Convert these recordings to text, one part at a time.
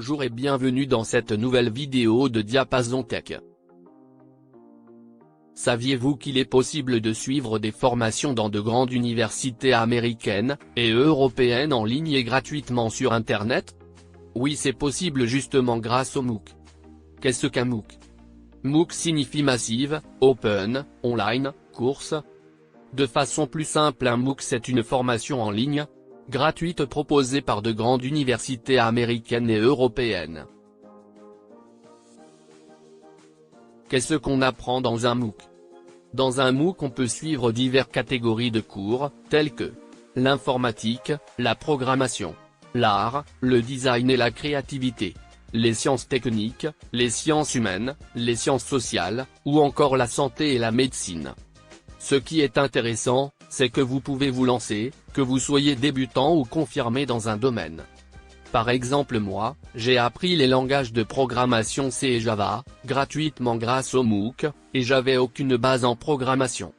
Bonjour et bienvenue dans cette nouvelle vidéo de Diapason Tech. Saviez-vous qu'il est possible de suivre des formations dans de grandes universités américaines et européennes en ligne et gratuitement sur Internet? Oui, c'est possible justement grâce au MOOC. Qu'est-ce qu'un MOOC? MOOC signifie Massive, Open, Online, Course. De façon plus simple, un MOOC c'est une formation en ligne, gratuite proposée par de grandes universités américaines et européennes. Qu'est-ce qu'on apprend dans un MOOC? Dans un MOOC on peut suivre diverses catégories de cours, tels que l'informatique, la programmation, l'art, le design et la créativité, les sciences techniques, les sciences humaines, les sciences sociales, ou encore la santé et la médecine. Ce qui est intéressant, c'est que vous pouvez vous lancer, que vous soyez débutant ou confirmé dans un domaine. Par exemple moi, j'ai appris les langages de programmation C et Java, gratuitement grâce au MOOC, et j'avais aucune base en programmation.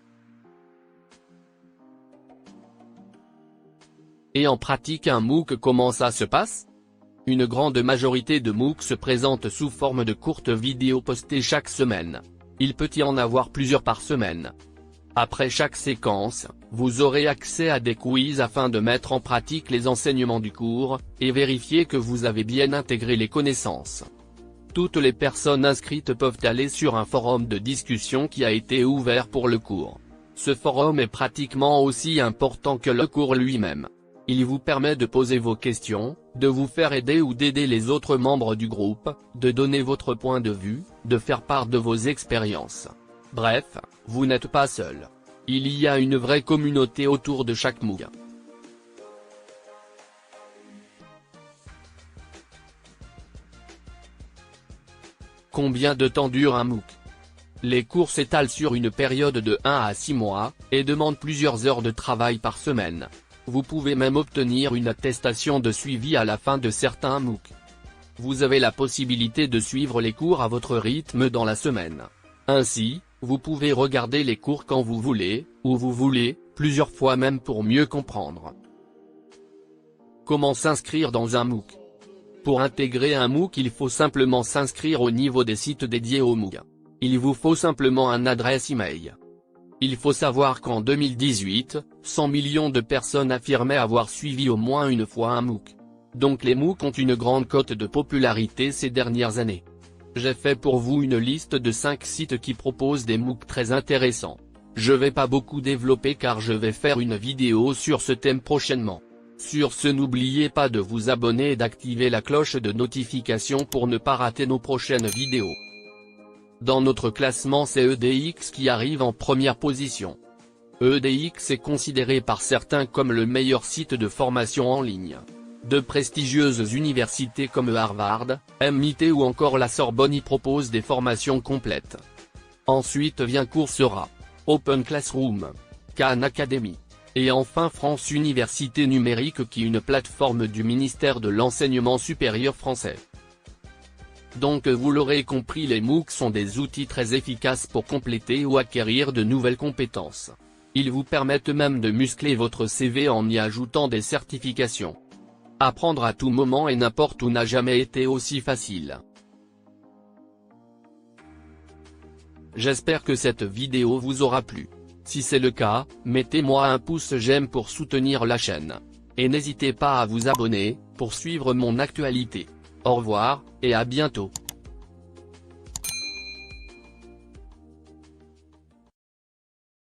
Et en pratique un MOOC, comment ça se passe? Une grande majorité de MOOC se présentent sous forme de courtes vidéos postées chaque semaine. Il peut y en avoir plusieurs par semaine. Après chaque séquence, vous aurez accès à des quiz afin de mettre en pratique les enseignements du cours, et vérifier que vous avez bien intégré les connaissances. Toutes les personnes inscrites peuvent aller sur un forum de discussion qui a été ouvert pour le cours. Ce forum est pratiquement aussi important que le cours lui-même. Il vous permet de poser vos questions, de vous faire aider ou d'aider les autres membres du groupe, de donner votre point de vue, de faire part de vos expériences. Bref, vous n'êtes pas seul. Il y a une vraie communauté autour de chaque MOOC. Combien de temps dure un MOOC? Les cours s'étalent sur une période de 1 à 6 mois, et demandent plusieurs heures de travail par semaine. Vous pouvez même obtenir une attestation de suivi à la fin de certains MOOC. Vous avez la possibilité de suivre les cours à votre rythme dans la semaine. Ainsi, vous pouvez regarder les cours quand vous voulez, où vous voulez, plusieurs fois même pour mieux comprendre. Comment s'inscrire dans un MOOC? Pour intégrer un MOOC il faut simplement s'inscrire au niveau des sites dédiés au MOOC. Il vous faut simplement une adresse email. Il faut savoir qu'en 2018, 100 millions de personnes affirmaient avoir suivi au moins une fois un MOOC. Donc les MOOC ont une grande cote de popularité ces dernières années. J'ai fait pour vous une liste de 5 sites qui proposent des MOOC très intéressants. Je vais pas beaucoup développer car je vais faire une vidéo sur ce thème prochainement. Sur ce, n'oubliez pas de vous abonner et d'activer la cloche de notification pour ne pas rater nos prochaines vidéos. Dans notre classement c'est EDX qui arrive en première position. EDX est considéré par certains comme le meilleur site de formation en ligne. De prestigieuses universités comme Harvard, MIT ou encore la Sorbonne y proposent des formations complètes. Ensuite vient Coursera, Open Classroom, Khan Academy. Et enfin France Université Numérique qui est une plateforme du ministère de l'Enseignement supérieur français. Donc vous l'aurez compris, les MOOC sont des outils très efficaces pour compléter ou acquérir de nouvelles compétences. Ils vous permettent même de muscler votre CV en y ajoutant des certifications. Apprendre à tout moment et n'importe où n'a jamais été aussi facile. J'espère que cette vidéo vous aura plu. Si c'est le cas, mettez-moi un pouce j'aime pour soutenir la chaîne. Et n'hésitez pas à vous abonner, pour suivre mon actualité. Au revoir, et à bientôt.